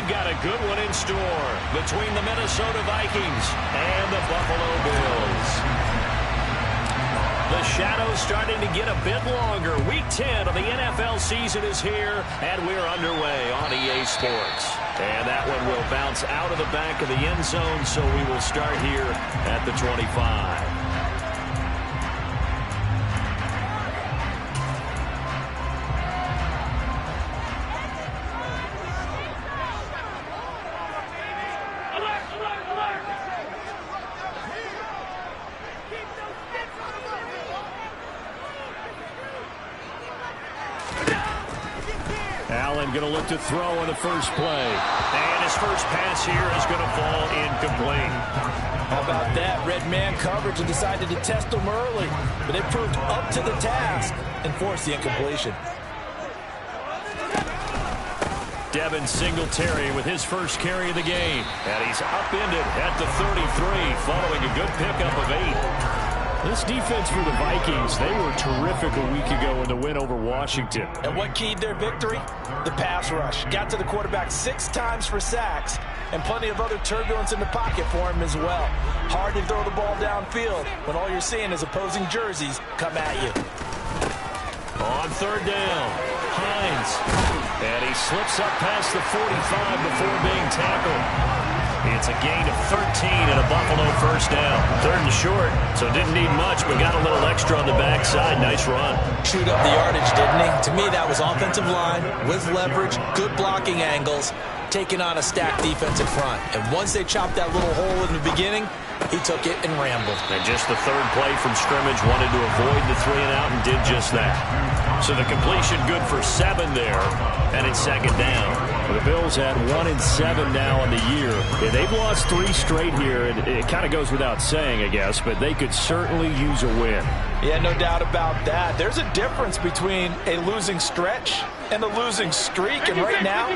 we've got a good one in store between the Minnesota Vikings and the Buffalo Bills. The shadow's starting to get a bit longer. Week 10 of the NFL season is here, and we're underway on EA Sports. And that one will bounce out of the back of the end zone, so we will start here at the 25. Allen going to look to throw on the first play. And his first pass here is going to fall incomplete. How about that? Red man coverage and decided to test them early. But they proved up to the task and forced the incompletion. Devin Singletary with his first carry of the game. And he's upended at the 33 following a good pickup of 8. This defense for the Vikings, they were terrific a week ago in the win over Washington. And what keyed their victory? The pass rush. Got to the quarterback 6 times for sacks, and plenty of other turbulence in the pocket for him as well. Hard to throw the ball downfield when all you're seeing is opposing jerseys come at you. On third down, Hines. And he slips up past the 45 before being tackled. It's a gain of 13 and a Buffalo first down. 3rd and short, so didn't need much, but got a little extra on the backside. Nice run. Chewed up the yardage, didn't he? To me, that was offensive line with leverage, good blocking angles, taking on a stacked defensive front. And once they chopped that little hole in the beginning, he took it and rambled. And just the 3rd play from scrimmage, wanted to avoid the 3 and out and did just that. So the completion good for 7 there, and it's 2nd down. The Bills had 1-7 now on the year. Yeah, they've lost 3 straight here, and it kind of goes without saying, I guess, but they could certainly use a win. Yeah, no doubt about that. There's a difference between a losing stretch and a losing streak, and right now,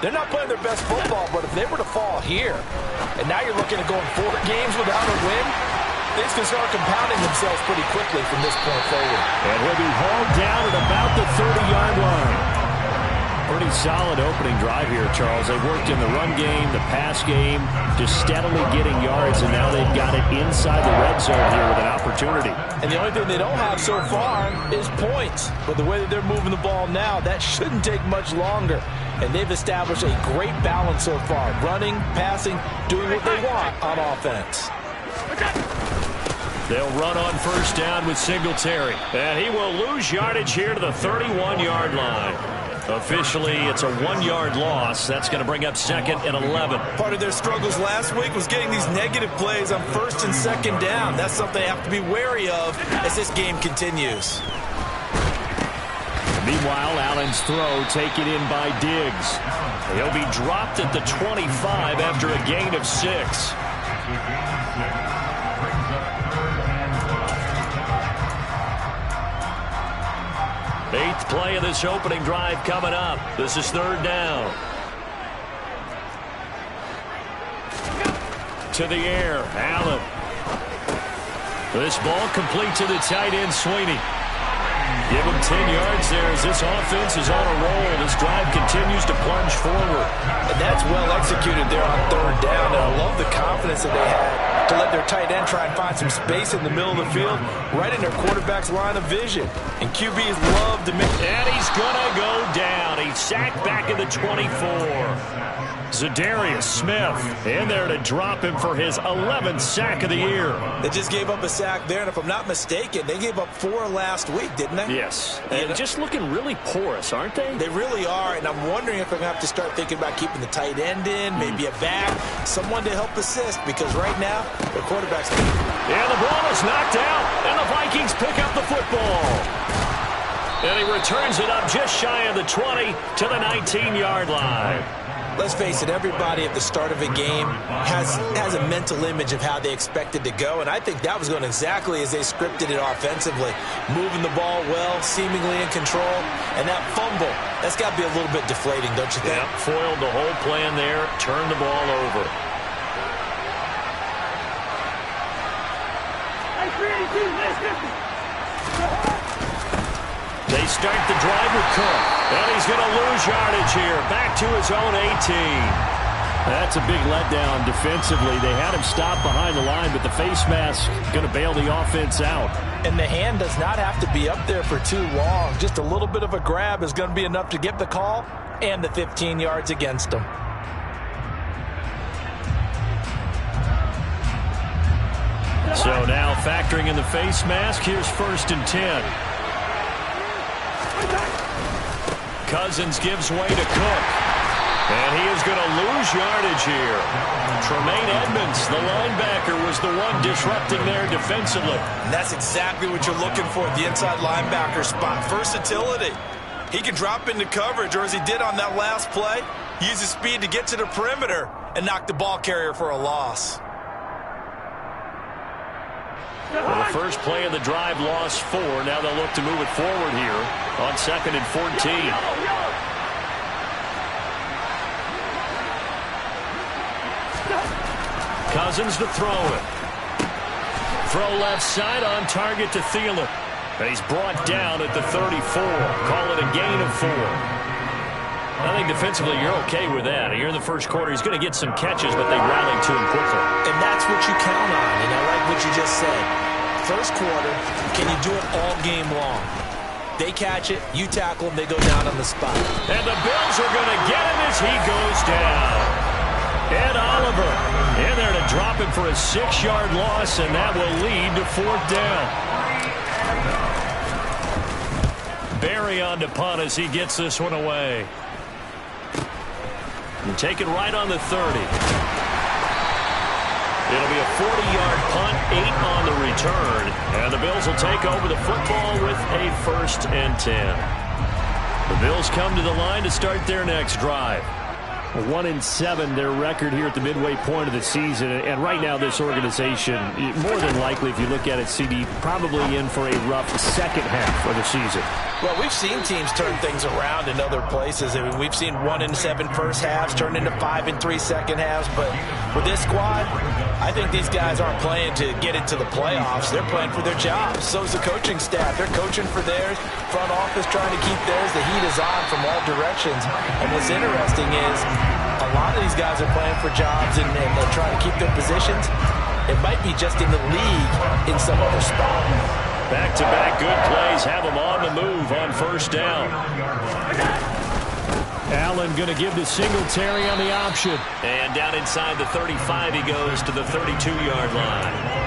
they're not playing their best football, but if they were to fall here, and now you're looking at going 4 games without a win, things can start compounding themselves pretty quickly from this point forward. And he'll be hauled down at about the 30-yard line. Pretty solid opening drive here, Charles. They worked in the run game, the pass game, just steadily getting yards, and now they've got it inside the red zone here with an opportunity. And the only thing they don't have so far is points. But the way that they're moving the ball now, that shouldn't take much longer. And they've established a great balance so far. Running, passing, doing what they want on offense. They'll run on first down with Singletary. And he will lose yardage here to the 31-yard line. Officially, it's a 1-yard loss. That's going to bring up 2nd and 11. Part of their struggles last week was getting these negative plays on 1st and 2nd down. That's something they have to be wary of as this game continues. Meanwhile, Allen's throw taken in by Diggs. He'll be dropped at the 25 after a gain of 6. Eighth play of this opening drive coming up. This is 3rd down. To the air, Allen. This ball complete to the tight end, Sweeney. Give him 10 yards there as this offense is on a roll. This drive continues to plunge forward. And that's well executed there on 3rd down. And I love the confidence that they had to let their tight end try and find some space in the middle of the field, right in their quarterback's line of vision. And QBs love to make... And he's going to go down. He's sacked back at the 24. Zadarius Smith in there to drop him for his 11th sack of the year. They just gave up a sack there, and if I'm not mistaken, they gave up 4 last week, didn't they? Yes. And just looking really porous, aren't they? They really are, and I'm wondering if I'm going to have to start thinking about keeping the tight end in, maybe a back, someone to help assist, because right now, the quarterback's... Yeah, the ball is knocked out, and the Vikings pick up the football. And he returns it up just shy of the 20 to the 19-yard line. Let's face it, everybody at the start of a game has a mental image of how they expect it to go, and I think that was going exactly as they scripted it offensively. Moving the ball well, seemingly in control, and that fumble, that's got to be a little bit deflating, don't you think? Yeah, foiled the whole plan there, turned the ball over. They start the drive with Cook. And he's going to lose yardage here. Back to his own 18. That's a big letdown defensively. They had him stop behind the line, but the face mask going to bail the offense out. And the hand does not have to be up there for too long. Just a little bit of a grab is going to be enough to get the call and the 15 yards against him. So now factoring in the face mask, here's 1st and 10. Cousins gives way to Cook. And he is going to lose yardage here. Tremaine Edmonds, the linebacker, was the one disrupting there defensively. And that's exactly what you're looking for at the inside linebacker spot. Versatility. He can drop into coverage, or as he did on that last play, use his speed to get to the perimeter and knock the ball carrier for a loss. Well, the first play of the drive lost 4. Now they'll look to move it forward here on 2nd and 14. Cousins to throw it. Throw left side on target to Thielen. And he's brought down at the 34. Call it a gain of 4. I think defensively you're okay with that. Here in the first quarter, he's going to get some catches, but they rallied to him quickly. And that's what you count on, and I like what you just said. First quarter, can you do it all game long? They catch it, you tackle them, they go down on the spot. And the Bills are going to get him as he goes down. Ed Oliver in there to drop him for a 6-yard loss, and that will lead to 4th down. Barry on to punt as he gets this one away. And take it right on the 30. It'll be a 40-yard punt, 8 on the return, and the Bills will take over the football with a 1st and 10. The Bills come to the line to start their next drive. 1-7 their record here at the midway point of the season, and right now this organization, more than likely if you look at it, CD, probably in for a rough second half of the season. Well, we've seen teams turn things around in other places. I mean, we've seen 1-7 first halves turn into 5-3 second halves, but with this squad, I think these guys aren't playing to get into the playoffs. They're playing for their jobs. So is the coaching staff. They're coaching for theirs. Front office trying to keep theirs. The heat is on from all directions. And what's interesting is a lot of these guys are playing for jobs and they're trying to keep their positions. It might be just in the league in some other spot. Back-to-back good plays have them on the move on 1st down. Allen going to give to Singletary on the option. And down inside the 35 he goes to the 32-yard line.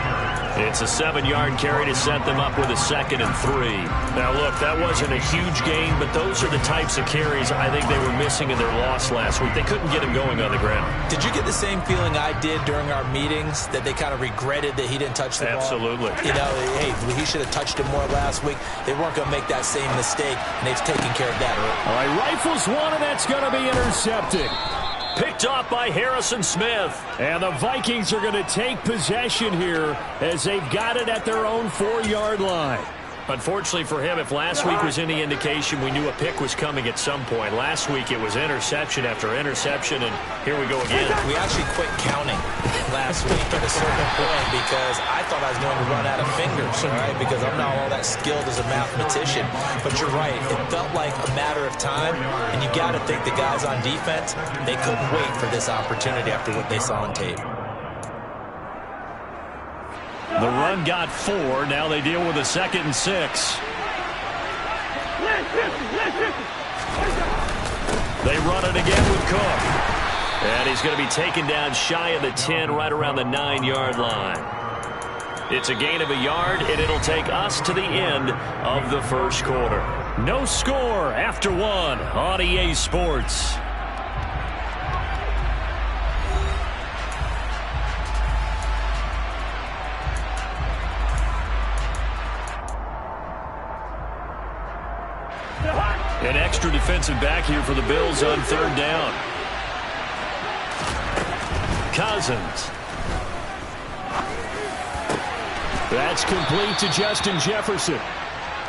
It's a 7-yard carry to set them up with a 2nd and 3. Now, look, that wasn't a huge gain, but those are the types of carries I think they were missing in their loss last week. They couldn't get him going on the ground. Did you get the same feeling I did during our meetings, that they kind of regretted that he didn't touch the ball? Absolutely. You know, hey, he should have touched him more last week. They weren't going to make that same mistake, and they've taken care of that early. All right, rifles one, and that's going to be intercepted. Picked off by Harrison Smith. And the Vikings are going to take possession here as they've got it at their own 4-yard line. Unfortunately for him, if last week was any indication, we knew a pick was coming at some point. Last week it was interception after interception, and here we go again. We actually quit counting last week at a certain point because I thought I was going to run out of fingers, all right, because I'm not all that skilled as a mathematician. But you're right. It felt like a matter of time, and you got to think the guys on defense, they couldn't wait for this opportunity after what they saw on tape. The run got 4. Now they deal with a 2nd and 6. They run it again with Cook. And he's going to be taken down shy of the 10, right around the 9-yard line. It's a gain of a yard, and it'll take us to the end of the first quarter. No score after 1 on EA Sports. An extra defensive back here for the Bills on 3rd down. Cousins. That's complete to Justin Jefferson.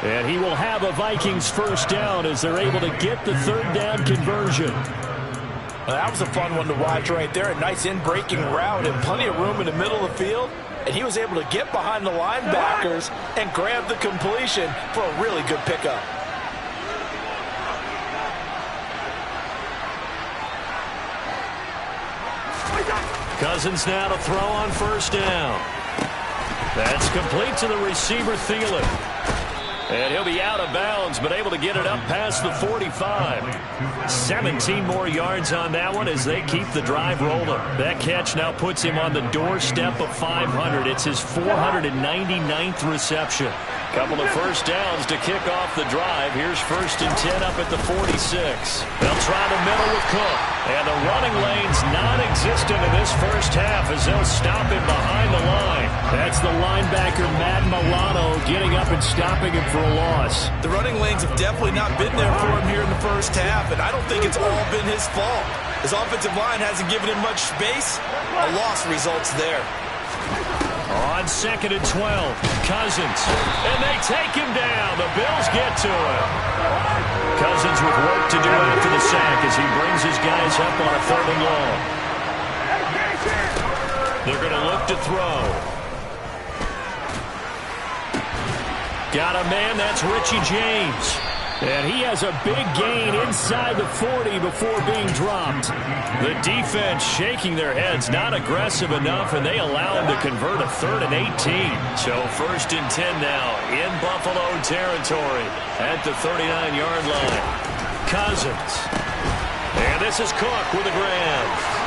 And he will have a Vikings 1st down as they're able to get the 3rd down conversion. Well, that was a fun one to watch right there. A nice in-breaking route and plenty of room in the middle of the field. And he was able to get behind the linebackers and grab the completion for a really good pickup. Cousins now to throw on first down. That's complete to the receiver, Thielen. And he'll be out of bounds, but able to get it up past the 45. 17 more yards on that one as they keep the drive rolling. That catch now puts him on the doorstep of 500. It's his 499th reception. Couple of first downs to kick off the drive. Here's 1st and 10 up at the 46. They'll try the middle with Cook. And the running lane's non-existent in this first half as they'll stop him behind the line. That's the linebacker, Madden getting up and stopping him for a loss. The running lanes have definitely not been there for him here in the first half, and I don't think it's all been his fault. His offensive line hasn't given him much space. A loss results there. On 2nd and 12, Cousins. And they take him down. The Bills get to him. Cousins with work to do after the sack as he brings his guys up on a 3rd and long. They're going to look to throw. Got a man, that's Richie James. And he has a big gain inside the 40 before being dropped. The defense shaking their heads, not aggressive enough, and they allow him to convert a 3rd and 18. So 1st and 10 now in Buffalo territory at the 39-yard line. Cousins. And this is Cook with a grab.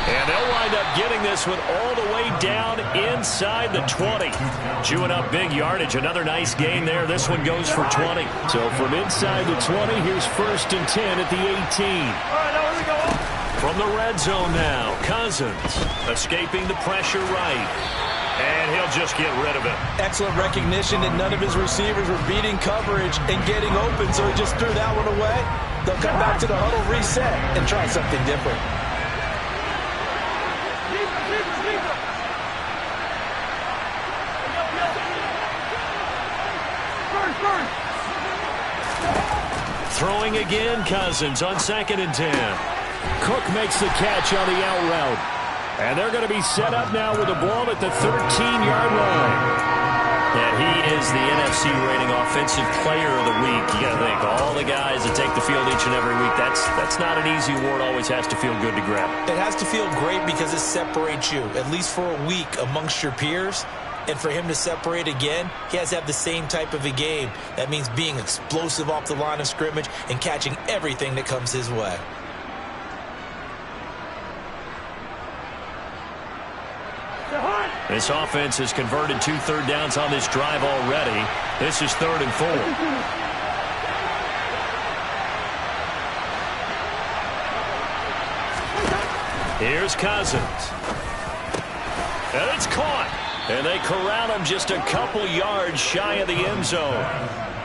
And they'll wind up getting this one all the way down inside the 20. Chewing up big yardage. Another nice gain there. This one goes for 20. So from inside the 20, here's 1st and 10 at the 18. All right, now here we go. From the red zone now, Cousins escaping the pressure right. And he'll just get rid of it. Excellent recognition that none of his receivers were beating coverage and getting open, so he just threw that one away. They'll come back to the huddle, reset, and try something different. Throwing again, Cousins on 2nd and 10. Cook makes the catch on the out route. And they're going to be set up now with the ball at the 13-yard line. And he is the NFC rating Offensive Player of the Week. You got to think, all the guys that take the field each and every week, that's not an easy award. Always has to feel good to grab. It has to feel great because it separates you, at least for a week, amongst your peers. And for him to separate again, he has to have the same type of a game. That means being explosive off the line of scrimmage and catching everything that comes his way. This offense has converted 2 third downs on this drive already. This is 3rd and 4. Here's Cousins. And it's caught. And they corral him just a couple yards shy of the end zone.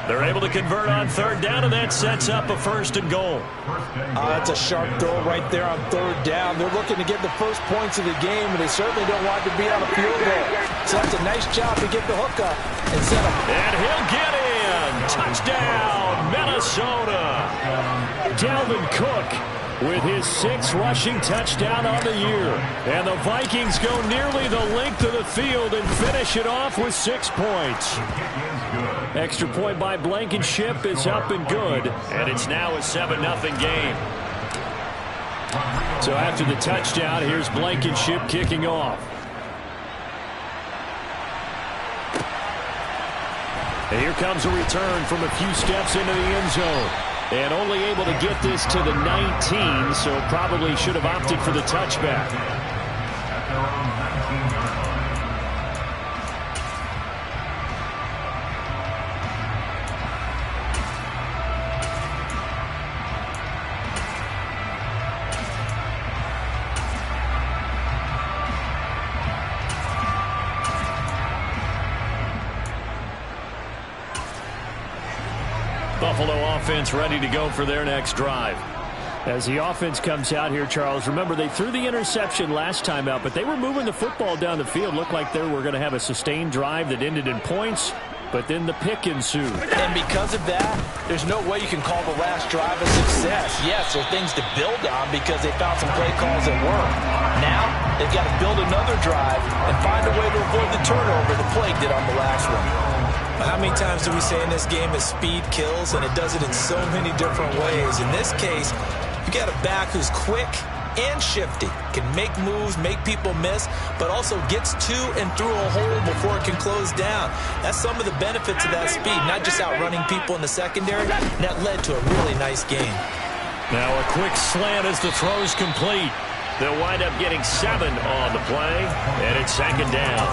They're able to convert on 3rd down, and that sets up a 1st and goal. That's a sharp throw right there on 3rd down. They're looking to get the first points of the game, and they certainly don't want to be on a field goal. So that's a nice job to get the hook up and set up. And he'll get in. Touchdown, Minnesota. Dalvin Cook with his 6th rushing touchdown on the year. And the Vikings go nearly the length of the field and finish it off with 6 points. Extra point by Blankenship is up and good. And it's now a 7-0 game. So after the touchdown, here's Blankenship kicking off. And here comes a return from a few steps into the end zone. And only able to get this to the 19, so probably should have opted for the touchback. Buffalo offense ready to go for their next drive. As the offense comes out here, Charles, remember they threw the interception last time out, but they were moving the football down the field. Looked like they were going to have a sustained drive that ended in points, but then the pick ensued. And because of that, there's no way you can call the last drive a success. Yes, there are things to build on because they found some play calls that work. Now, they've got to build another drive and find a way to avoid the turnover the plague did on the last one. How many times do we say in this game that speed kills, and it does it in so many different ways? In this case, you got a back who's quick, and shifty. Can make moves, make people miss, but also gets to and through a hole before it can close down. That's some of the benefits of that speed, not just outrunning people in the secondary. And that led to a really nice game. Now a quick slant as the throw's complete. They'll wind up getting 7 on the play, and it's second down.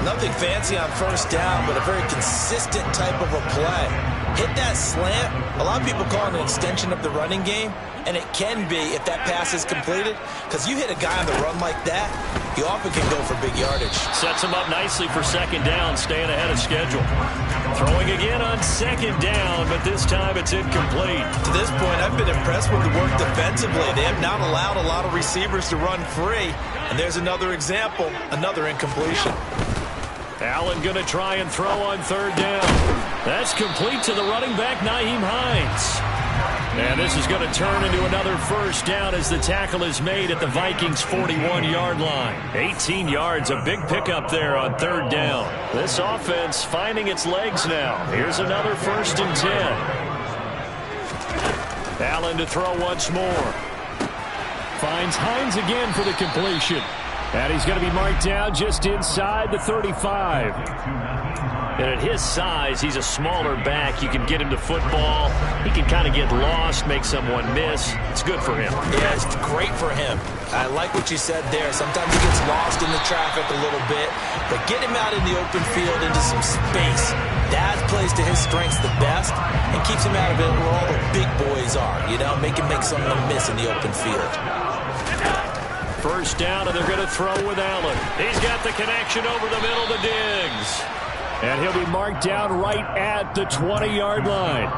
Nothing fancy on first down, but a very consistent type of a play. Hit that slant. A lot of people call it an extension of the running game, and it can be if that pass is completed, because you hit a guy on the run like that, he often can go for big yardage. Sets him up nicely for second down, staying ahead of schedule. Throwing again on second down, but this time it's incomplete. To this point, I've been impressed with the work defensively. They have not allowed a lot of receivers to run free, and there's another example, another incompletion. Allen going to try and throw on third down. That's complete to the running back, Nyheim Hines. And this is going to turn into another first down as the tackle is made at the Vikings' 41-yard line. 18 yards, a big pickup there on third down. This offense finding its legs now. Here's another 1st and 10. Allen to throw once more. Finds Hines again for the completion. And he's going to be marked down just inside the 35. And at his size, he's a smaller back. You can get him to football. He can kind of get lost, make someone miss. It's good for him. Yeah, it's great for him. I like what you said there. Sometimes he gets lost in the traffic a little bit, but get him out in the open field into some space. That plays to his strengths the best and keeps him out of it where all the big boys are, you know, make him make someone miss in the open field. First down, and they're going to throw with Allen. He's got the connection over the middle to Diggs. And he'll be marked down right at the 20-yard line.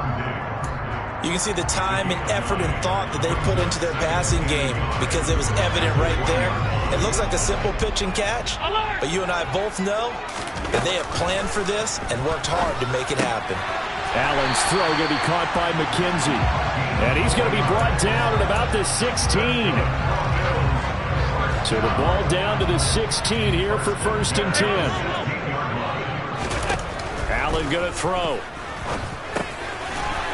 You can see the time and effort and thought that they put into their passing game because it was evident right there. It looks like a simple pitch and catch, but you and I both know that they have planned for this and worked hard to make it happen. Allen's throw going to be caught by McKenzie. And he's going to be brought down at about the 16. So the ball down to the 16 here for 1st and 10. Allen going to throw.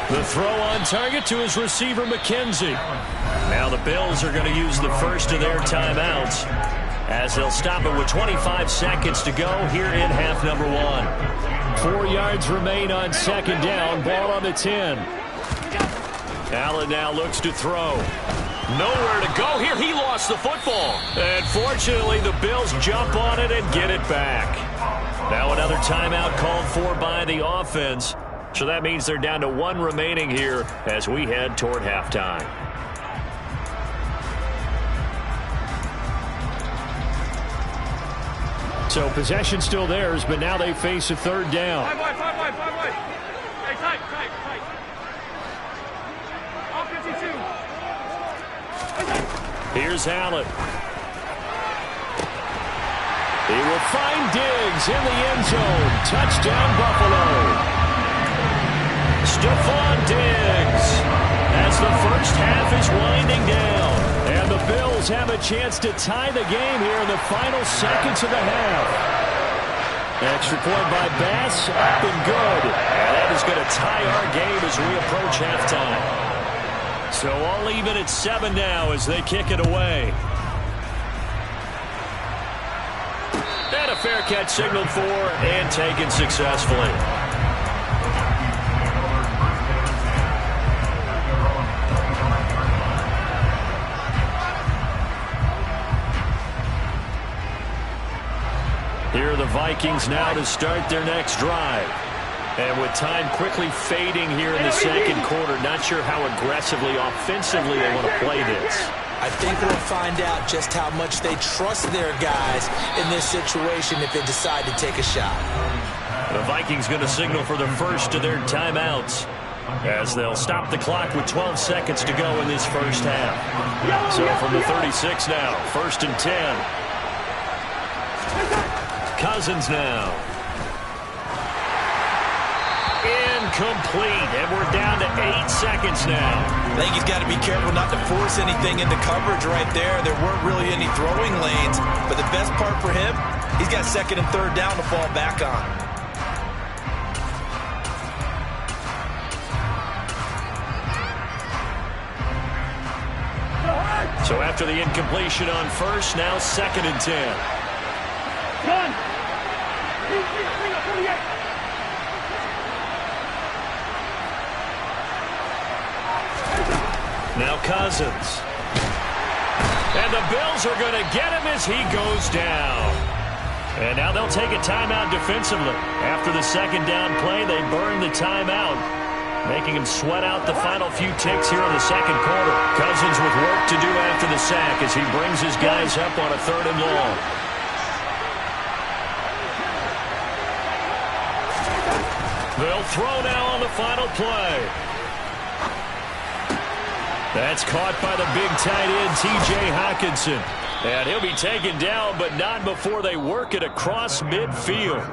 The throw on target to his receiver, McKenzie. Now the Bills are going to use the first of their timeouts as they'll stop it with 25 seconds to go here in half number 1. 4 yards remain on second down. Ball on the 10. Allen now looks to throw. Nowhere to go here. He lost the football. And fortunately, the Bills jump on it and get it back. Now another timeout called for by the offense. So that means they're down to 1 remaining here as we head toward halftime. So possession still theirs, but now they face a third down. Five wide. Hey, tight. Offensive 2. Here's Allen. He will find Diggs in the end zone. Touchdown, Buffalo. Stephon Diggs as the first half is winding down. And the Bills have a chance to tie the game here in the final seconds of the half. Extra point by Bass, up and good. And that is going to tie our game as we approach halftime. So all even at 7 now as they kick it away. And a fair catch signaled for and taken successfully. Here are the Vikings now to start their next drive. And with time quickly fading here in the second quarter, not sure how aggressively, offensively they want to play this. I think we'll find out just how much they trust their guys in this situation if they decide to take a shot. The Vikings going to signal for the first of their timeouts as they'll stop the clock with 12 seconds to go in this first half. So from the 36 now, 1st and 10. Cousins now. Incomplete, and we're down to 8 seconds now. I think he's got to be careful not to force anything into coverage right there. There weren't really any throwing lanes, but the best part for him, he's got 2nd and 3rd down to fall back on. So after the incompletion on first, now 2nd and 10. Run. Bring up 48. Now Cousins. And the Bills are going to get him as he goes down. And now they'll take a timeout defensively. After the 2nd down play, they burn the timeout, making him sweat out the final few ticks here in the 2nd quarter. Cousins with work to do after the sack as he brings his guys up on a 3rd and long. They'll throw now on the final play. That's caught by the big tight end, T.J. Hockenson. And he'll be taken down, but not before they work it across midfield.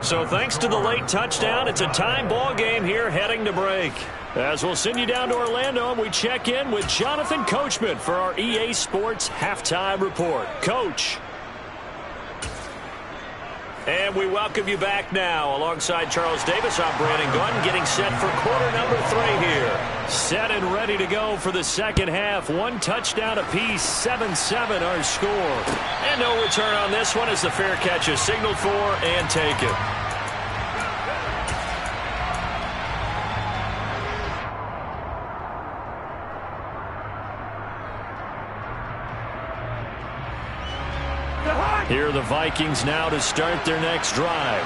So thanks to the late touchdown, it's a time ball game here heading to break. As we'll send you down to Orlando, and we check in with Jonathan Coachman for our EA Sports Halftime Report. Coach. And we welcome you back now. Alongside Charles Davis, I'm Brandon Gunn, getting set for quarter number 3 here. Set and ready to go for the 2nd half. 1 touchdown apiece, 7-7 our score. And no return on this one as the fair catch is signaled for and taken. Here are the Vikings now to start their next drive.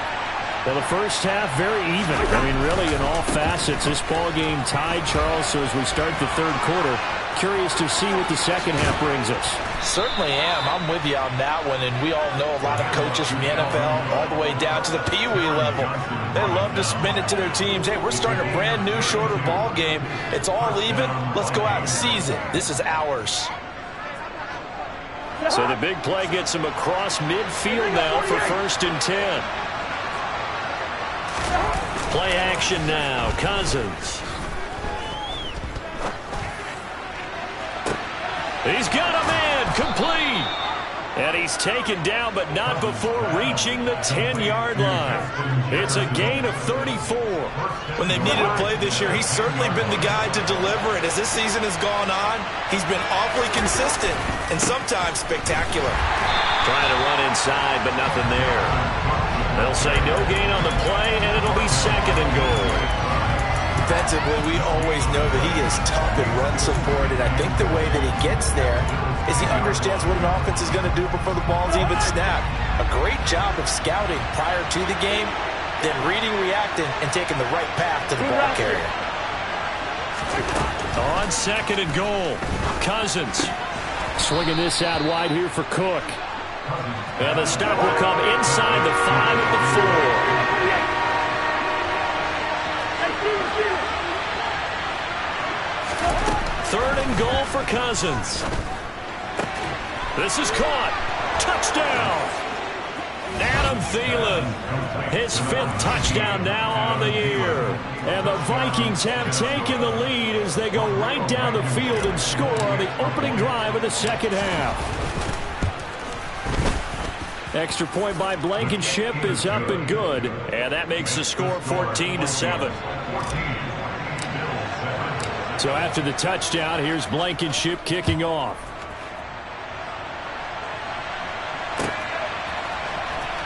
Well, the first half very even. I mean, really, in all facets, this ball game tied, Charles. So as we start the 3rd quarter, curious to see what the 2nd half brings us. Certainly am. I'm with you on that one, and we all know a lot of coaches from the NFL all the way down to the Pee Wee level. They love to spin it to their teams. Hey, we're starting a brand new, shorter ball game. It's all even. Let's go out and seize it. This is ours. So the big play gets him across midfield now for 1st and 10. Play action now. Cousins. He's got a man complete. And he's taken down, but not before reaching the 10-yard line. It's a gain of 34. When they've needed a play this year, he's certainly been the guy to deliver it. As this season has gone on, he's been awfully consistent and sometimes spectacular. Trying to run inside, but nothing there. They'll say no gain on the play, and it'll be 2nd and goal. Defensively, we always know that he is tough in run support, and I think the way that he gets there is he understands what an offense is going to do before the ball's even snapped. A great job of scouting prior to the game, then reading, reacting, and taking the right path to the ball carrier. On 2nd and goal, Cousins swinging this out wide here for Cook. And the stop will come inside the 5 at the 4. 3rd and goal for Cousins. This is caught. Touchdown. Adam Thielen, his 5th touchdown now on the year. And the Vikings have taken the lead as they go right down the field and score on the opening drive of the 2nd half. Extra point by Blankenship is up and good. And that makes the score 14-7. So after the touchdown, here's Blankenship kicking off.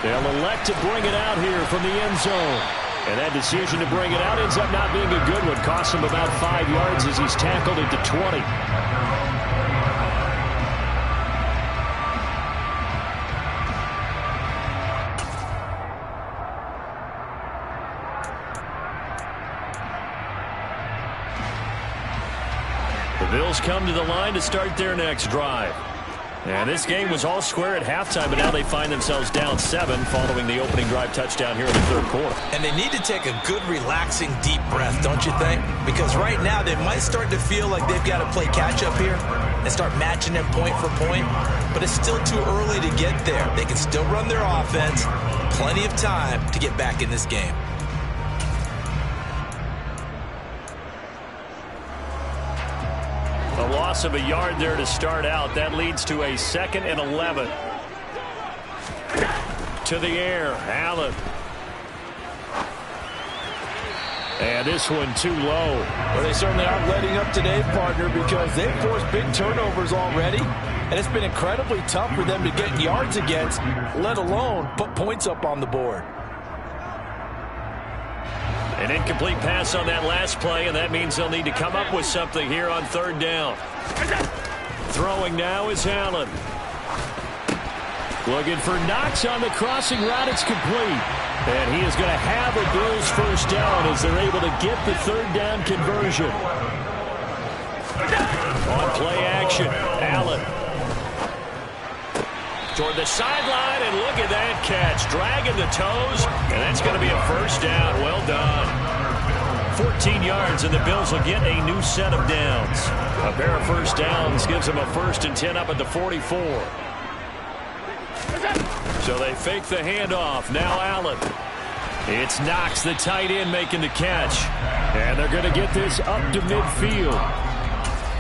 They'll elect to bring it out here from the end zone. And that decision to bring it out ends up not being a good one. Costs him about 5 yards as he's tackled into 20. The Bills come to the line to start their next drive. And this game was all square at halftime, but now they find themselves down 7 following the opening drive touchdown here in the 3rd quarter. And they need to take a good, relaxing, deep breath, don't you think? Because right now they might start to feel like they've got to play catch-up here and start matching them point for point. But it's still too early to get there. They can still run their offense. Plenty of time to get back in this game. A loss of a yard there to start out. That leads to a 2nd and 11. To the air, Allen. And this one too low. Well, they certainly aren't letting up today, partner, because they've forced big turnovers already, and it's been incredibly tough for them to get yards against, let alone put points up on the board. An incomplete pass on that last play, and that means they'll need to come up with something here on third down. Throwing now is Allen. Looking for Knox on the crossing route. It's complete. And he is going to have a Bills first down as they're able to get the third down conversion. On play action, Allen. Toward the sideline, and look at that catch. Dragging the toes, and that's going to be a first down. Well done. 14 yards, and the Bills will get a new set of downs. A pair of first downs gives them a 1st and 10 up at the 44. So they fake the handoff. Now Allen. It's Knox, the tight end, making the catch. And they're going to get this up to midfield.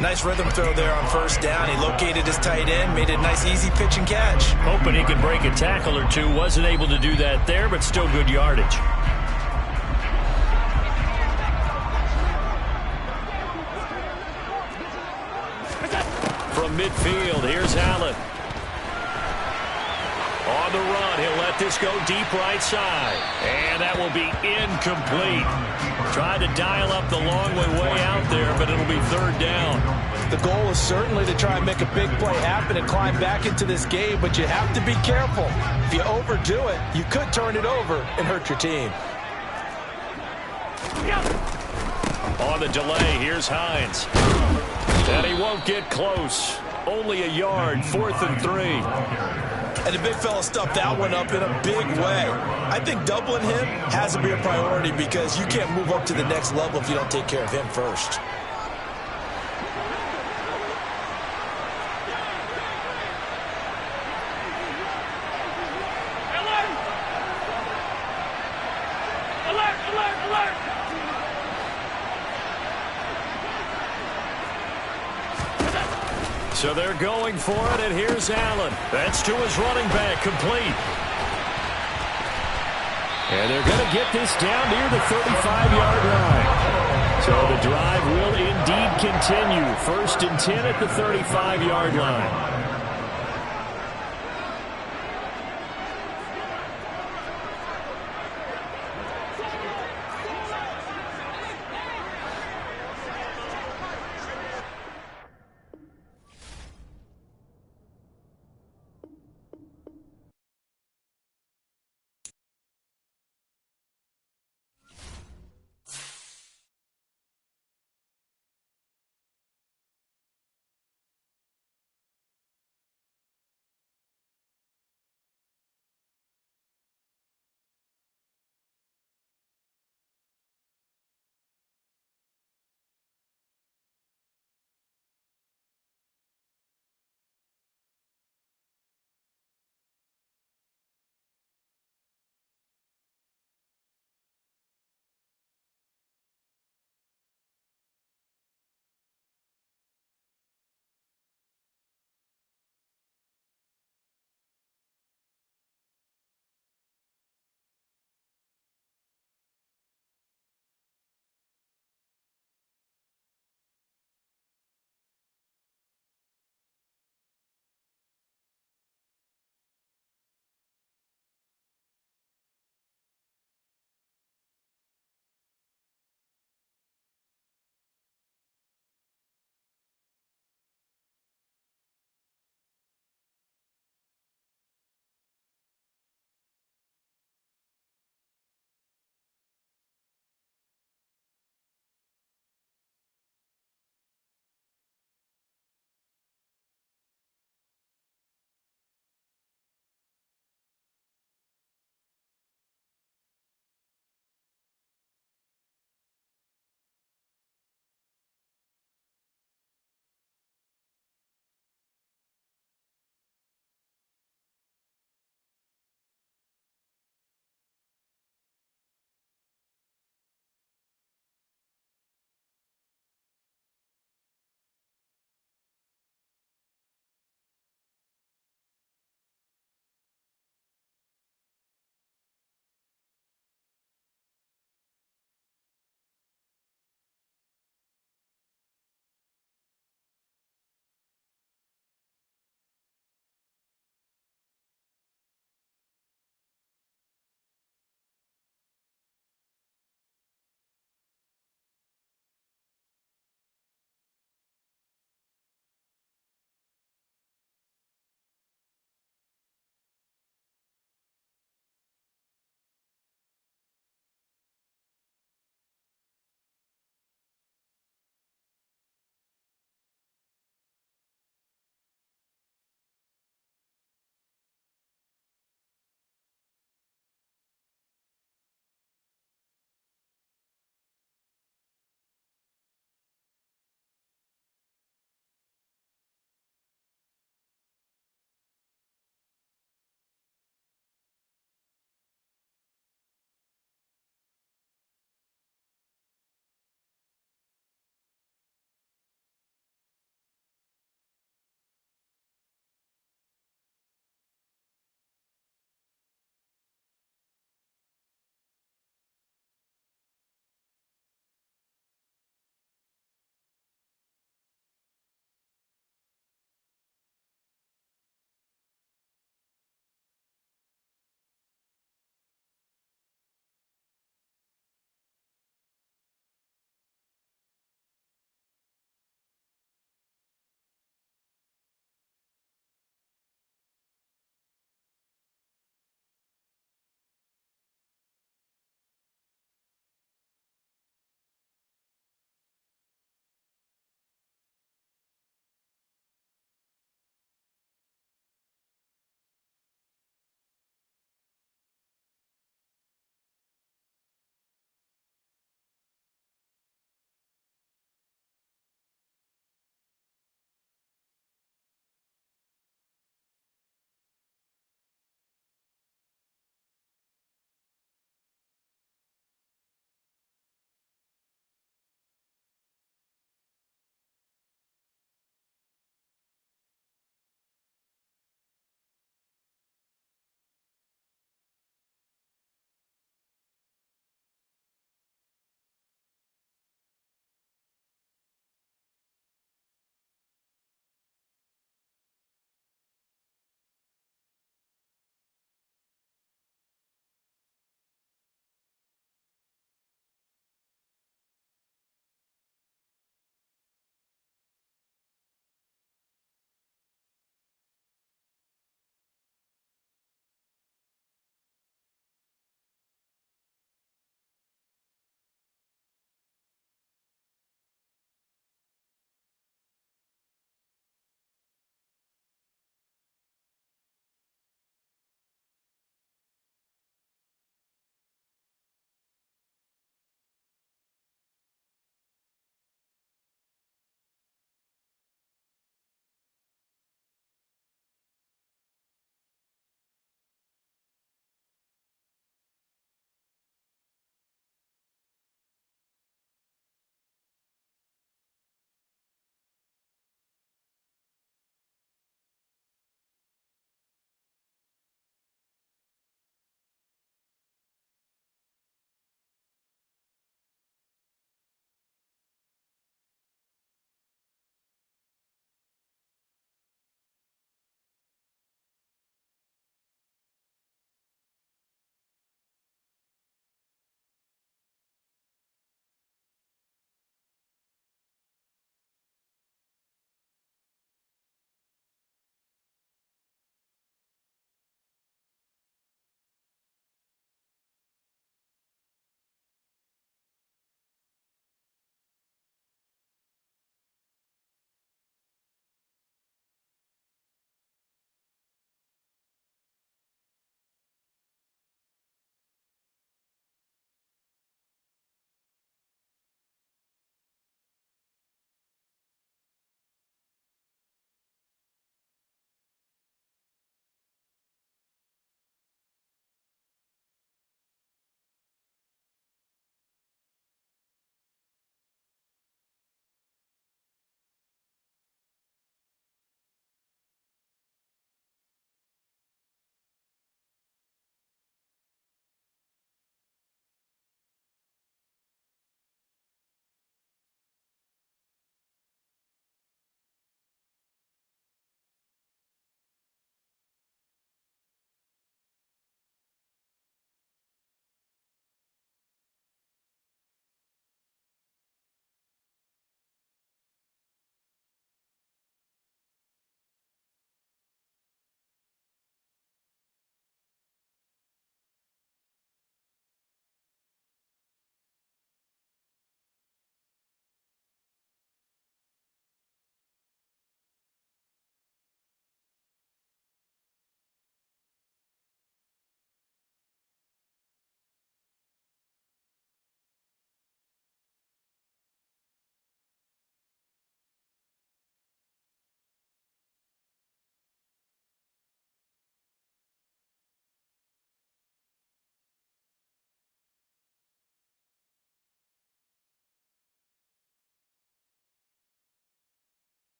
Nice rhythm throw there on first down. He located his tight end, made it a nice easy pitch and catch. Hoping he could break a tackle or two. Wasn't able to do that there, but still good yardage. From midfield, here's Allen. On the run, he'll let this go deep right side. And that will be incomplete. Tried to dial up the long way out there, but it'll be third down. The goal is certainly to try and make a big play happen and climb back into this game, but you have to be careful. If you overdo it, you could turn it over and hurt your team. On the delay, here's Hines. And he won't get close. Only a yard, 4th and 3. And the big fella stuffed that one up in a big way. I think doubling him has to be a priority because you can't move up to the next level if you don't take care of him first. So they're going for it, and here's Allen. That's to his running back, complete. And they're going to get this down near the 35-yard line. So the drive will indeed continue. 1st and 10 at the 35-yard line.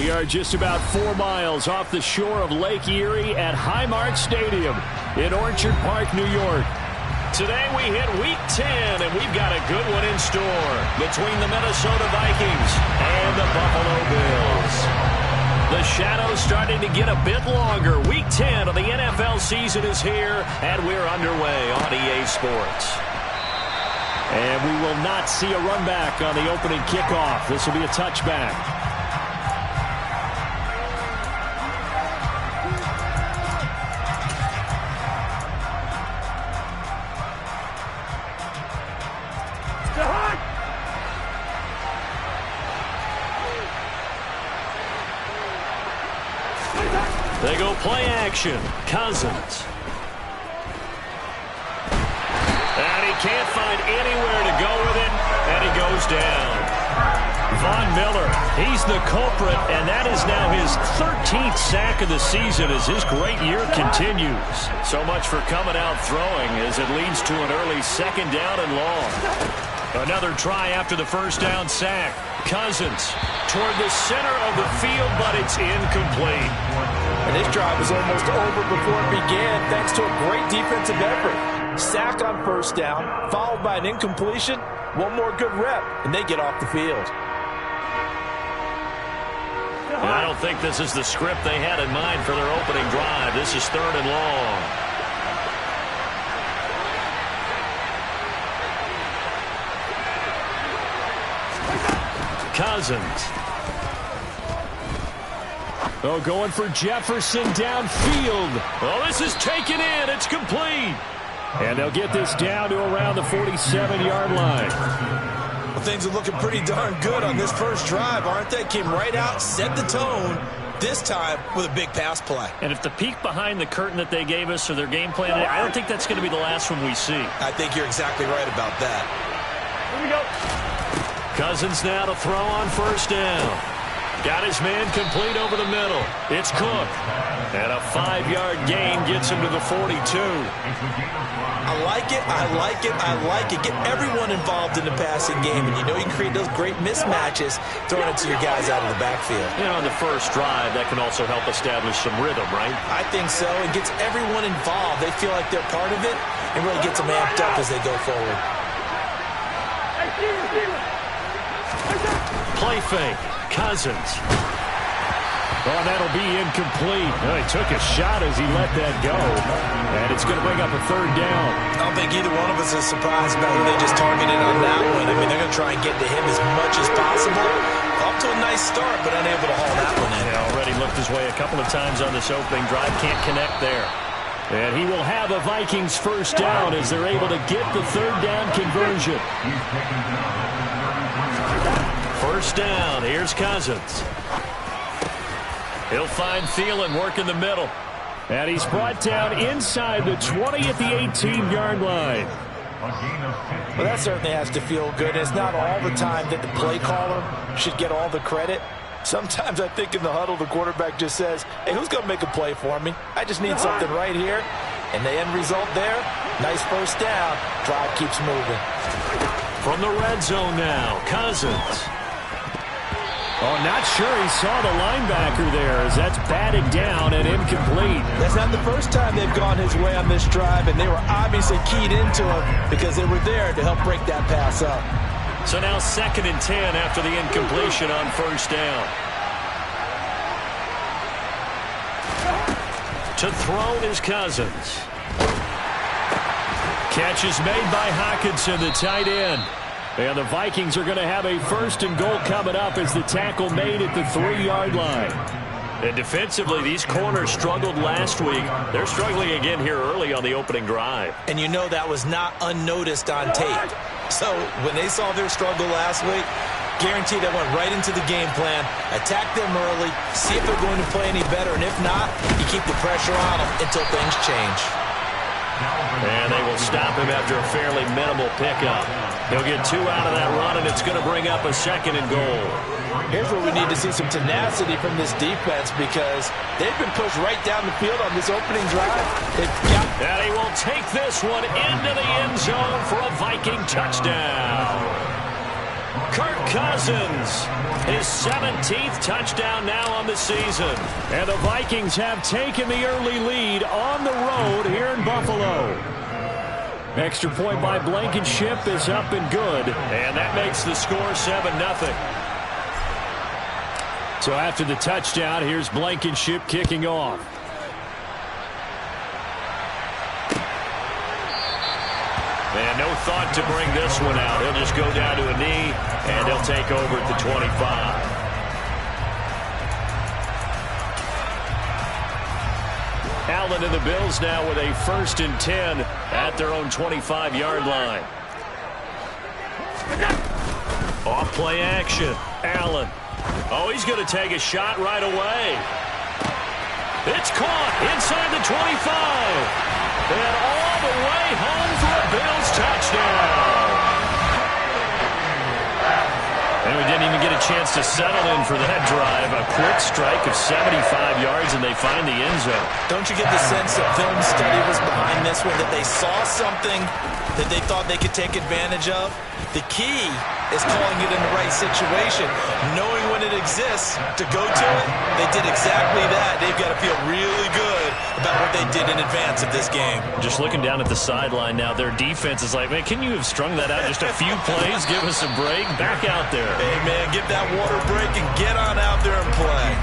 We are just about 4 miles off the shore of Lake Erie at Highmark Stadium in Orchard Park, New York. Today we hit Week 10, and we've got a good one in store between the Minnesota Vikings and the Buffalo Bills. The shadow's starting to get a bit longer. Week 10 of the NFL season is here, and we're underway on EA Sports. And we will not see a run back on the opening kickoff. This will be a touchback. They go play action. Cousins. And he can't find anywhere to go with it, and he goes down. Von Miller, he's the culprit, and that is now his 13th sack of the season as his great year continues. So much for coming out throwing as it leads to an early second down and long. Another try after the first down sack. Cousins toward the center of the field, but it's incomplete. And this drive was almost over before it began thanks to a great defensive effort. Sack on first down, followed by an incompletion. One more good rep, and they get off the field. And I don't think this is the script they had in mind for their opening drive. This is 3rd and long. Cousins. Oh, going for Jefferson downfield. Oh, this is taken in. It's complete. And they'll get this down to around the 47-yard line. Well, things are looking pretty darn good on this first drive, aren't they? Came right out, set the tone, this time with a big pass play. And if the peek behind the curtain that they gave us or their game plan, I don't think that's going to be the last one we see. I think you're exactly right about that. Here we go. Cousins now to throw on first down. Got his man complete over the middle. It's Cook. And a 5-yard gain gets him to the 42. I like it, I like it, I like it. Get everyone involved in the passing game. And you know you can create those great mismatches throwing it to your guys out of the backfield. You know, on the first drive, that can also help establish some rhythm, right? I think so. It gets everyone involved. They feel like they're part of it and really gets them amped up as they go forward. Play fake. Cousins. Oh, that'll be incomplete. Oh, he took a shot as he let that go. And it's going to bring up a 3rd down. I don't think either one of us is surprised about who they just targeted on that one. I mean, they're going to try and get to him as much as possible. Off to a nice start, but unable to haul that one in. Yeah, already looked his way a couple of times on this opening drive. Can't connect there. And he will have a Vikings first down as they're able to get the 3rd down conversion. First down. Here's Cousins. He'll find Thielen work in the middle. And he's brought down inside the 20 at the 18-yard line. Well, that certainly has to feel good. It's not all the time that the play caller should get all the credit. Sometimes I think in the huddle, the quarterback just says, hey, who's going to make a play for me? I just need something right here. And the end result there, nice first down. Drive keeps moving. From the red zone now, Cousins. Oh, not sure he saw the linebacker there as that's batted down and incomplete. That's not the first time they've gone his way on this drive, and they were obviously keyed into him because they were there to help break that pass up. So now 2nd and 10 after the incompletion on first down. To throw is Cousins. Catch is made by Hockenson, the tight end. And the Vikings are going to have a 1st and goal coming up as the tackle made at the 3-yard line. And defensively, these corners struggled last week. They're struggling again here early on the opening drive. And you know that was not unnoticed on tape. So when they saw their struggle last week, guaranteed they went right into the game plan, attack them early, see if they're going to play any better. And if not, you keep the pressure on them until things change. And they will stop him after a fairly minimal pickup. He'll get 2 out of that run, and it's going to bring up a 2nd and goal. Here's where we need to see some tenacity from this defense because they've been pushed right down the field on this opening drive. And he will take this one into the end zone for a Viking touchdown. Kirk Cousins, his 17th touchdown now on the season. And the Vikings have taken the early lead on the road here in Buffalo. Extra point by Blankenship is up and good. And that makes the score 7-0. So after the touchdown, here's Blankenship kicking off. And no thought to bring this one out. He'll just go down to a knee, and they'll take over at the 25. Allen and the Bills now with a 1st and 10 at their own 25-yard line. Off play action. Allen. Oh, he's going to take a shot right away. It's caught inside the 25. And all the way home for a Bills touchdown. And we didn't even get a chance to settle in for that drive. A quick strike of 75 yards, and they find the end zone. Don't you get the sense that film study was behind this one, that they saw something that they thought they could take advantage of? The key is calling it in the right situation, knowing when it exists to go to it. They did exactly that. They've got to feel really good about what they did in advance of this game. Just looking down at the sideline now, their defense is like, man, can you have strung that out just a few plays? Give us a break. Back out there. Hey, man, give that water break and get on out there and play.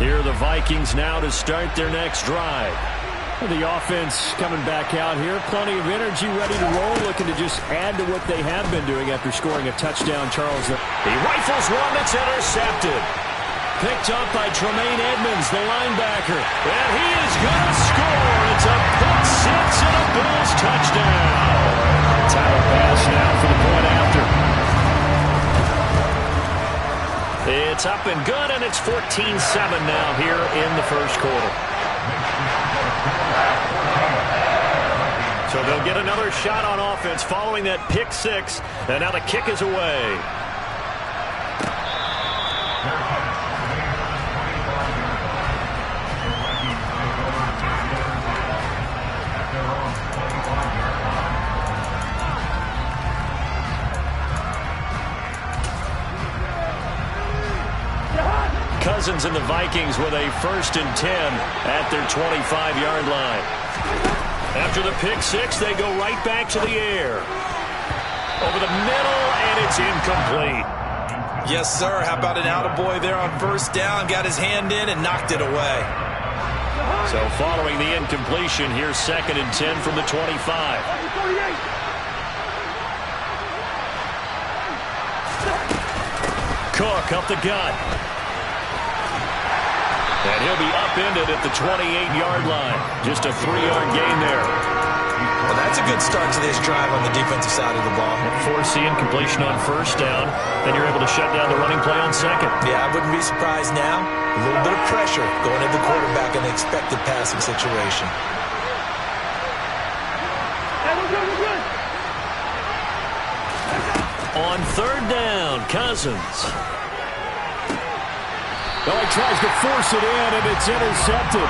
Here are the Vikings now to start their next drive. The offense coming back out here. Plenty of energy, ready to roll, looking to just add to what they have been doing after scoring a touchdown, Charles. He rifles one that's intercepted. Picked up by Tremaine Edmonds, the linebacker. And he is going to score. It's a pick six and a Bills touchdown. Title pass now for the point after. It's up and good, and it's 14-7 now here in the first quarter. So they'll get another shot on offense following that pick six, and now the kick is away. Cousins and the Vikings with a 1st and 10 at their 25-yard line. After the pick six, they go right back to the air. Over the middle, and it's incomplete. Yes, sir. How about an attaboy there on 1st down? Got his hand in and knocked it away. So following the incompletion, here's 2nd and 10 from the 25. Cook up the gut. And he'll be upended at the 28-yard line. Just a 3-yard gain there. Well, that's a good start to this drive on the defensive side of the ball. Force the incompletion on 1st down. Then you're able to shut down the running play on 2nd. Yeah, I wouldn't be surprised now. A little bit of pressure going at the quarterback in the expected passing situation. On 3rd down, Cousins. Well, he tries to force it in, and it's intercepted.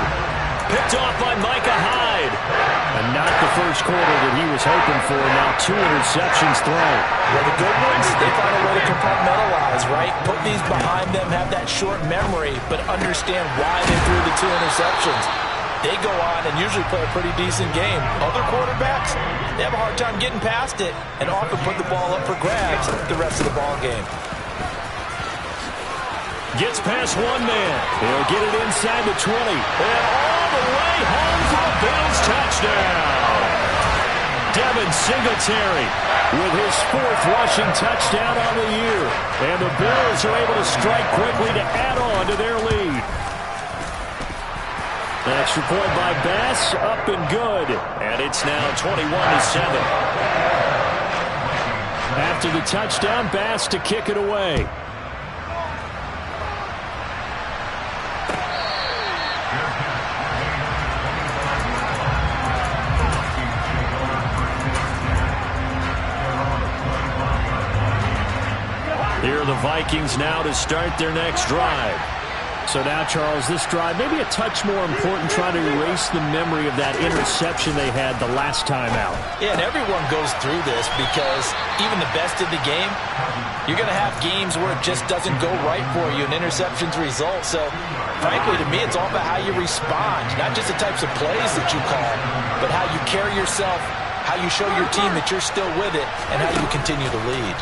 Picked off by Micah Hyde. And not the first quarter that he was hoping for. Now 2 interceptions thrown. Well, the good ones, they find a way to compartmentalize, right? Put these behind them, have that short memory, but understand why they threw the 2 interceptions. They go on and usually play a pretty decent game. Other quarterbacks, they have a hard time getting past it and often put the ball up for grabs the rest of the ball game. Gets past one man. He'll get it inside the 20. And all the way home for a Bills touchdown. Devin Singletary with his 4th rushing touchdown on the year. And the Bills are able to strike quickly to add on to their lead. An extra point by Bass, up and good. And it's now 21-7. After the touchdown, Bass to kick it away. Here are the Vikings now to start their next drive. So now, Charles, this drive maybe a touch more important, trying to erase the memory of that interception they had the last time out. Yeah, and everyone goes through this because even the best in the game, you're going to have games where it just doesn't go right for you and interceptions result. So, frankly, to me, it's all about how you respond, not just the types of plays that you call, but how you carry yourself, how you show your team that you're still with it, and how you continue to lead.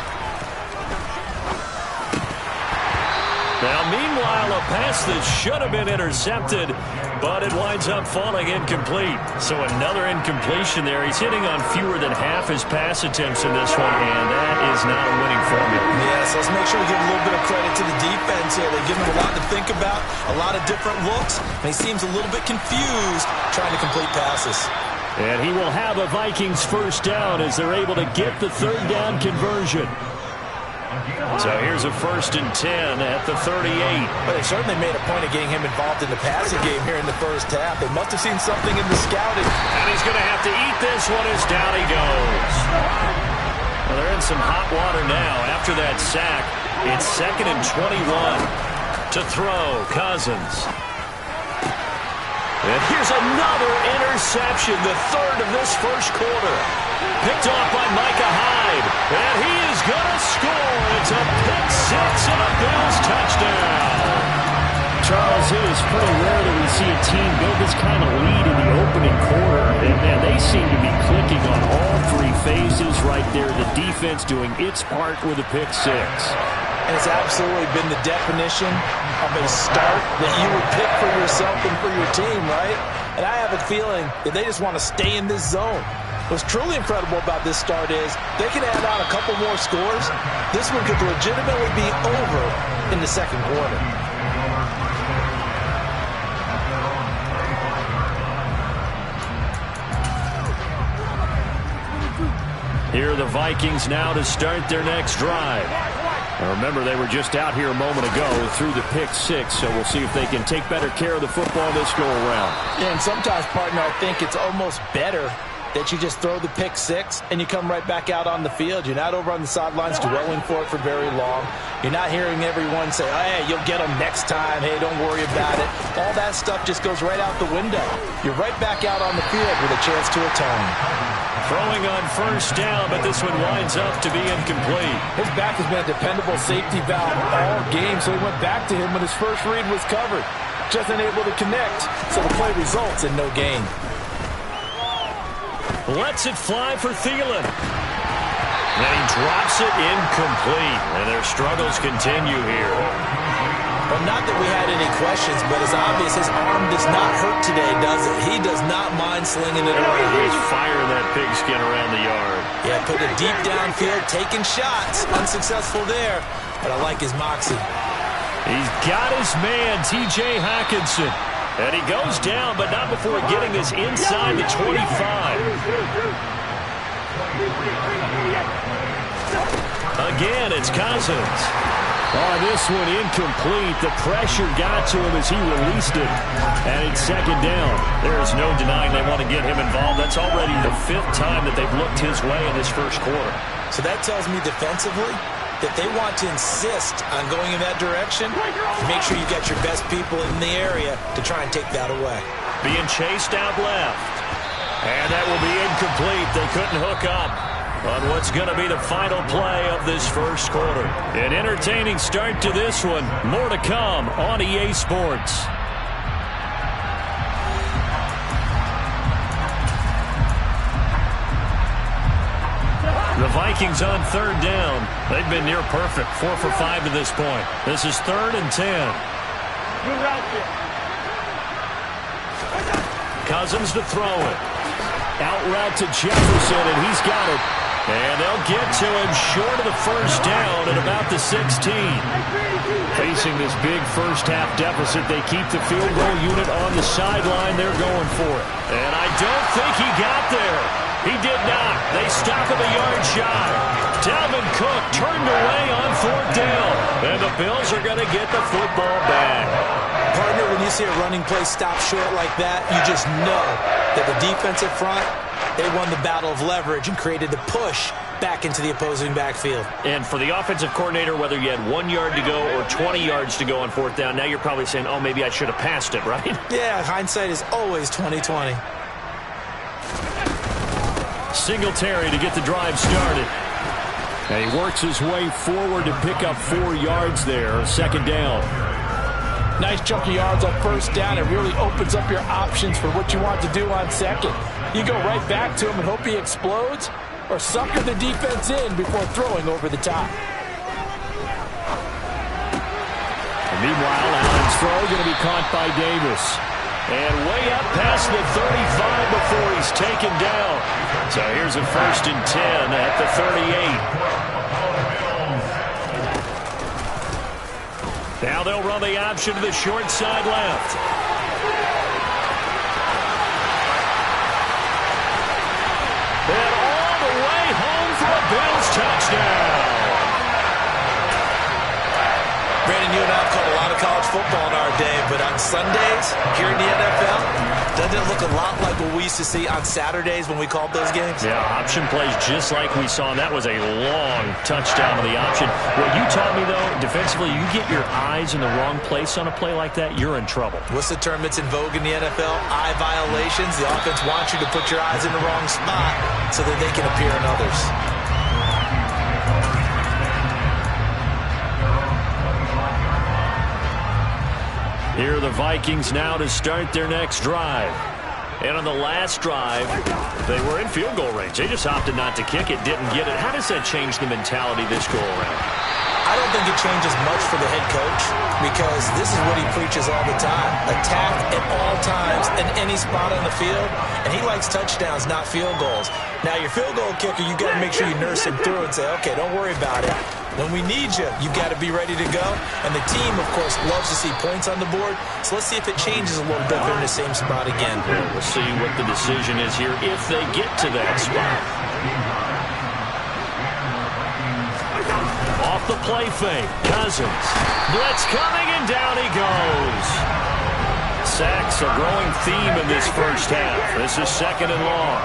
Now, meanwhile, a pass that should have been intercepted, but it winds up falling incomplete. So another incompletion there. He's hitting on fewer than half his pass attempts in this one, and that is not a winning formula. Yes, let's make sure we give a little bit of credit to the defense here. They give him a lot to think about, a lot of different looks, and he seems a little bit confused trying to complete passes. And he will have a Vikings first down as they're able to get the third down conversion. So here's a 1st and 10 at the 38. But they certainly made a point of getting him involved in the passing game here in the first half. They must have seen something in the scouting. And he's going to have to eat this one as down he goes. Well, they're in some hot water now. After that sack, it's 2nd and 21 to throw. Cousins. And here's another interception, the third of this first quarter. Picked off by Micah Hyde. And he is going to score. It's a pick six and a Bills touchdown. Charles, it is pretty rare that we see a team build this kind of lead in the opening quarter. And, man, they seem to be clicking on all three phases right there. The defense doing its part with a pick six. And it's absolutely been the definition of a start that you would pick for yourself and for your team, right? And I have a feeling that they just want to stay in this zone. What's truly incredible about this start is they can add on a couple more scores. This one could legitimately be over in the second quarter. Here are the Vikings now to start their next drive. Now remember, they were just out here a moment ago through the pick six, so we'll see if they can take better care of the football this go-around. Yeah, and sometimes, partner, I think it's almost better that you just throw the pick six and you come right back out on the field. You're not over on the sidelines dwelling for it for very long. You're not hearing everyone say, oh, hey, you'll get them next time. Hey, don't worry about it. All that stuff just goes right out the window. You're right back out on the field with a chance to atone. Throwing on first down, but this one winds up to be incomplete. His back has been a dependable safety valve all game, so he went back to him when his first read was covered. Just unable to connect, so the play results in no gain. Lets it fly for Thielen. And he drops it incomplete, and their struggles continue here. Well, not that we had any questions, but it's obvious his arm does not hurt today, does it? He does not mind slinging it around. He's firing that pigskin around the yard. Yeah, putting it deep downfield, taking shots. Unsuccessful there, but I like his moxie. He's got his man, T.J. Hockenson. And he goes down, but not before getting us inside the 25. Again, it's Cousins. Oh, this one incomplete. The pressure got to him as he released it. And it's second down. There is no denying they want to get him involved. That's already the 5th time that they've looked his way in this first quarter. So that tells me defensively that they want to insist on going in that direction. Make sure you got your best people in the area to try and take that away. Being chased out left. And that will be incomplete. They couldn't hook up on what's going to be the final play of this first quarter. An entertaining start to this one. More to come on EA Sports. The Vikings on third down. They've been near perfect. 4 for 5 to this point. This is 3rd and 10. Cousins to throw it. Out route to Jefferson, and he's got it. And they'll get to him short of the first down at about the 16. Facing this big first-half deficit, they keep the field goal unit on the sideline. They're going for it. And I don't think he got there. He did not. They stop him a yard shy. Dalvin Cook turned away on 4th down. And the Bills are going to get the football back. Partner, when you see a running play stop short like that, you just know that the defensive front They won the battle of leverage and created the push back into the opposing backfield. And for the offensive coordinator, whether you had 1 yard to go or 20 yards to go on fourth down, now you're probably saying, oh, maybe I should have passed it, right? Yeah, hindsight is always 20/20. Singletary to get the drive started. And he works his way forward to pick up 4 yards there. Second down. Nice chunk of yards on first down. It really opens up your options for what you want to do on second. You go right back to him and hope he explodes, or sucker the defense in before throwing over the top. And meanwhile, Allen's throw going to be caught by Davis. And way up past the 35 before he's taken down. So here's a 1st and 10 at the 38. Now they'll run the option to the short side left. And all the way home for a Bills touchdown. Brandon, you and I have called a lot of college football in our day, but on Sundays here in the NFL, doesn't it look a lot like what we used to see on Saturdays when we called those games? Yeah, option plays just like we saw, and that was a long touchdown of the option. What you taught me, though, defensively, you get your eyes in the wrong place on a play like that, you're in trouble. What's the term that's in vogue in the NFL? Eye violations. The offense wants you to put your eyes in the wrong spot so that they can appear in others. Here are the Vikings now to start their next drive. And on the last drive, they were in field goal range. They just opted not to kick it, didn't get it. How does that change the mentality this go around? I don't think it changes much for the head coach because this is what he preaches all the time. Attack at all times in any spot on the field, and he likes touchdowns, not field goals. Now, your field goal kicker, you've got to make sure you nurse him through and say, okay, don't worry about it. When we need you, you've got to be ready to go. And the team, of course, loves to see points on the board. So let's see if it changes a little bit if they're in the same spot again. We'll see what the decision is here if they get to that spot. Off the play fake, Cousins. Blitz coming, and down he goes. Sacks a growing theme in this first half. This is 2nd and long.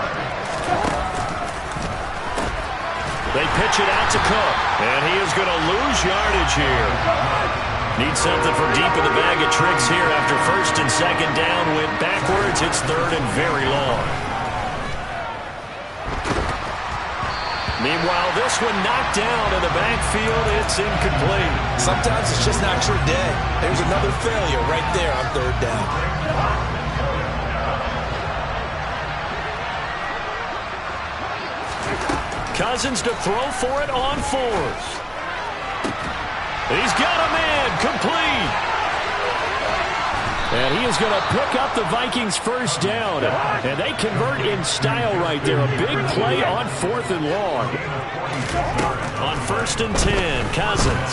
They pitch it out to Cook, and he is going to lose yardage here. Needs something from deep in the bag of tricks here after 1st and 2nd down. Went backwards. It's 3rd and very long. Meanwhile, this one knocked down in the backfield. It's incomplete. Sometimes it's just not your day. There's another failure right there on 3rd down. Cousins to throw for it on 4th. He's got a man complete. And he is going to pick up the Vikings' first down. And they convert in style right there. A big play on 4th and long. On 1st and 10, Cousins.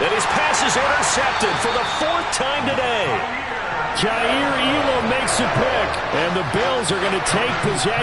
And his pass is intercepted for the 4th time today. Jair Elam makes a pick. And the Bills are going to take possession.